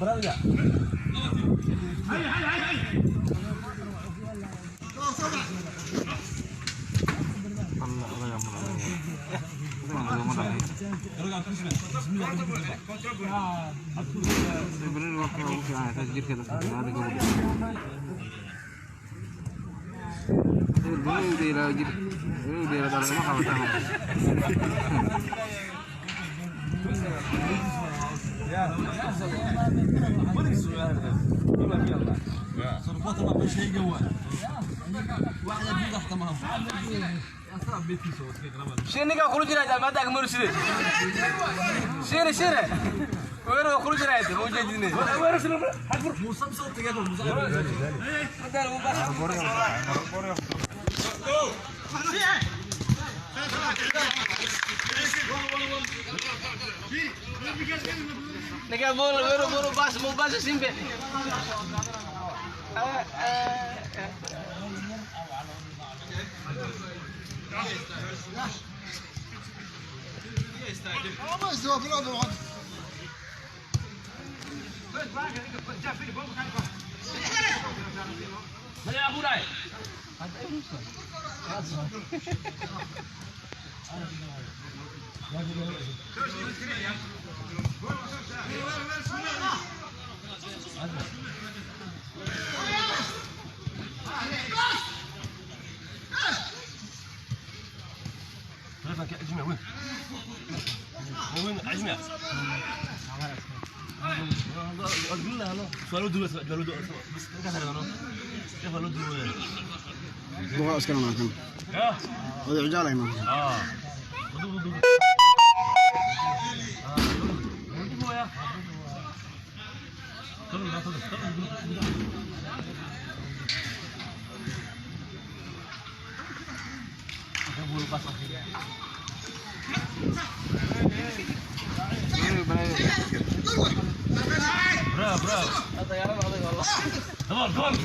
Berani ya? شنو قال خروج رايد ما داك مرشد شنو وين خروج رايد موجودين وين رسل حفر مصاب صوت يا نقول بولو باس مو باس سيمبي يا ابو راي وين عجمة أقول له هلا فلو دول بس كذا هلا فلو دول بغى أسكن معكم هذا عجالة هنا برافو هذا يا رب والله تمام جول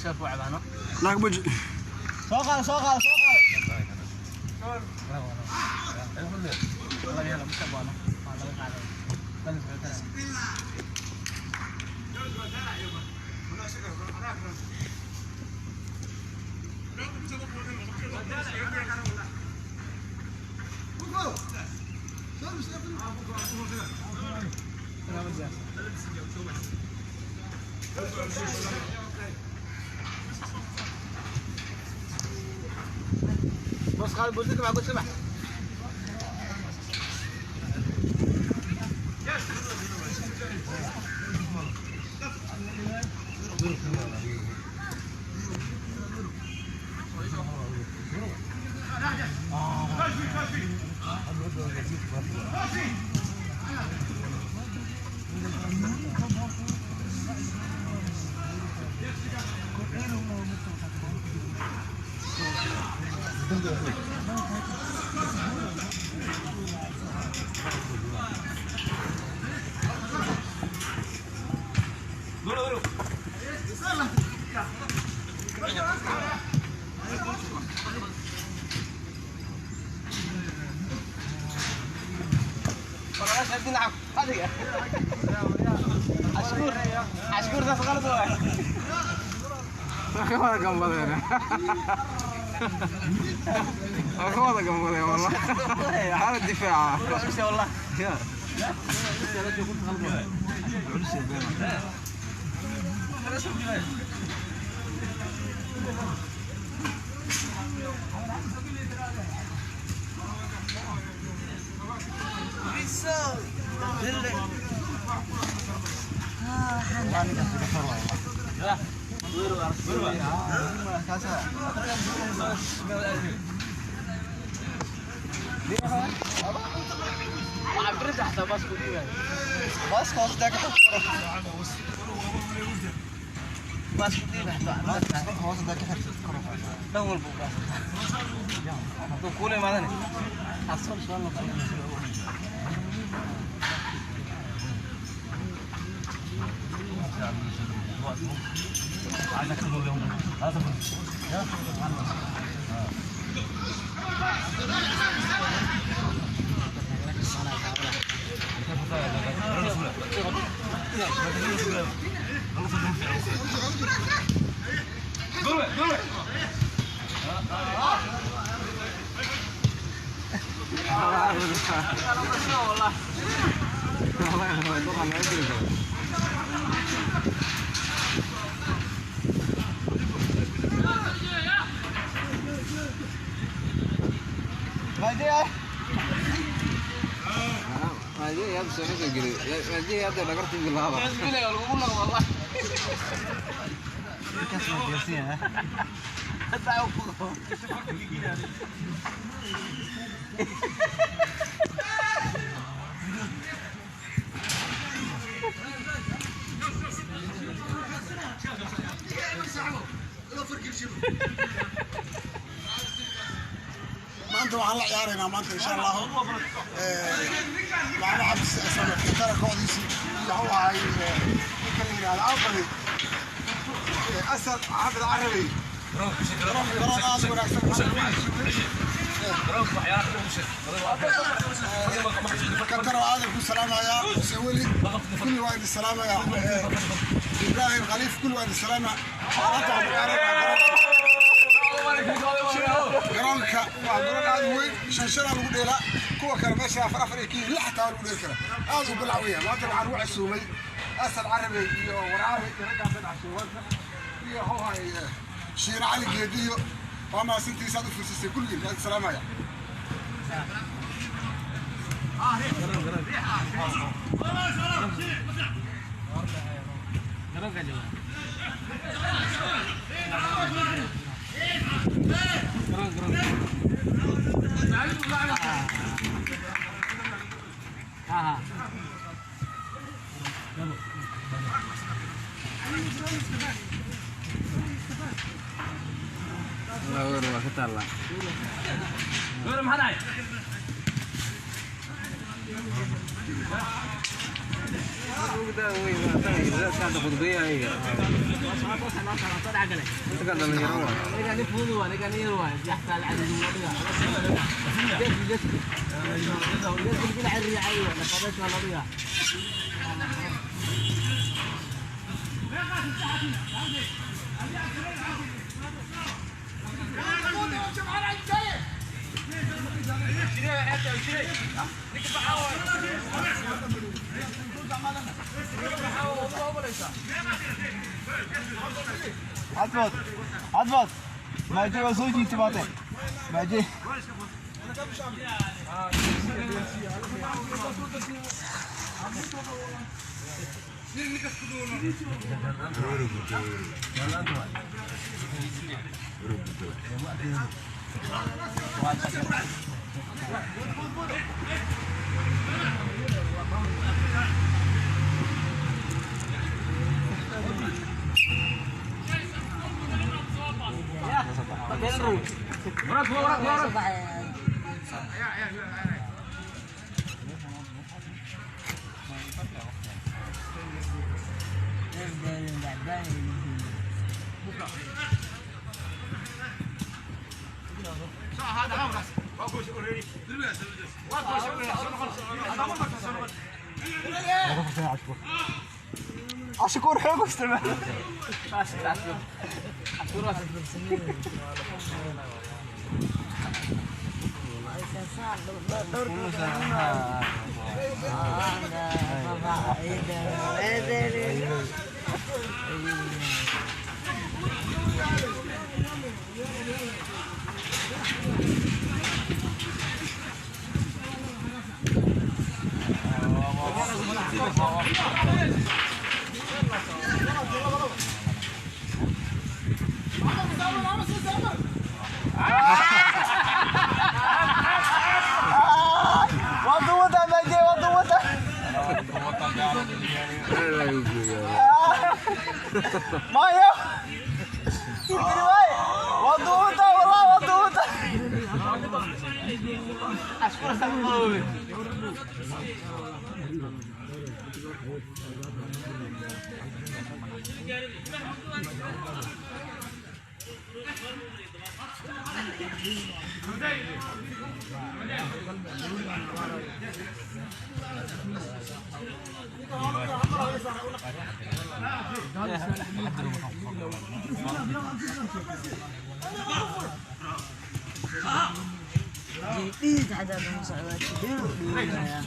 شافوا عبانه لا بوجه سوقال بص خالد بوزيك معقول سمح Dulu. Para saya tinap. Ada ya? Ashkur dah sekali tu. Kemana gambar ya? Kemana gambar ya والله؟ هذا الدفاع. Masya Allah. يا Bos kau sudah ketemu. Bos tidak tak. Kau sudah ketemu. Dangul buka. Tu kule mana ni? Asal soal apa? عايزك تقول لهم هذا يا دول Aja ya bisa nih kayak gini. Aja ya ada nakar tinggal apa? Gila kalau pulang wallah. Kita semua biasa ya. Tahu pun. maanta waxaan la ciyaaraynaa maanta insha Allah macnaha kara kooxdiisii wuxuu ahay ninka la yidhaahdo Anthony Asad Cabdi Carabi garoon aad u wanaagsan كابتن عادل كل سلامة يا سويلي كل واحد السلامة يا إبراهيم خليف كل واحد السلامة garoonka waa garoon aad u weyn shanshana lagu dheelaa kuwa kale meesha afar la xataa lagu dheeli kara aad u bilaawiya maanta waxaan u casuumay Asad Carabi iyo Waraabi iyo raggaas dhacsuubanka iyo hoohay Shiir Cali Geediyo waa maasintiisa aad u fiirsisay kulligiin waad salaamaya Allah ketala. Belum hadai. Udah, wih, kan takut dia ya. Itu kan dalam nyawa. Ini kan ibu ini kan ibu, jahtal ada dua dia. Dia kita cari ayo, nak kau soal dia. عضبط ما يجي وزوجي تبعته ما يجي Ya, عشكور حلو استمع عشكور Maya! Ini baik. Waktu uta, wallah waktu uta. Askor sama. Jadi ada masalah tidur dulu ya.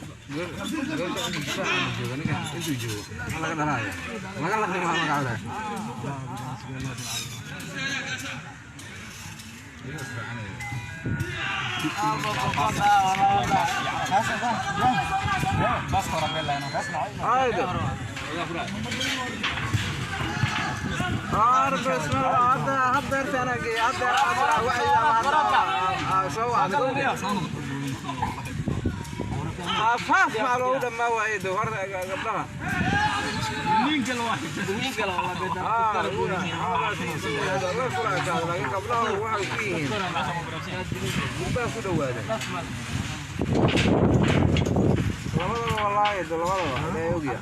Afaf malu udah mau itu warna gablah. Minggal wahed. Minggal Allah beda. Allah kurang jauh lagi gablah wahai ini. Bukan sudah wadah. Wallahi itu wallahi ada yogi.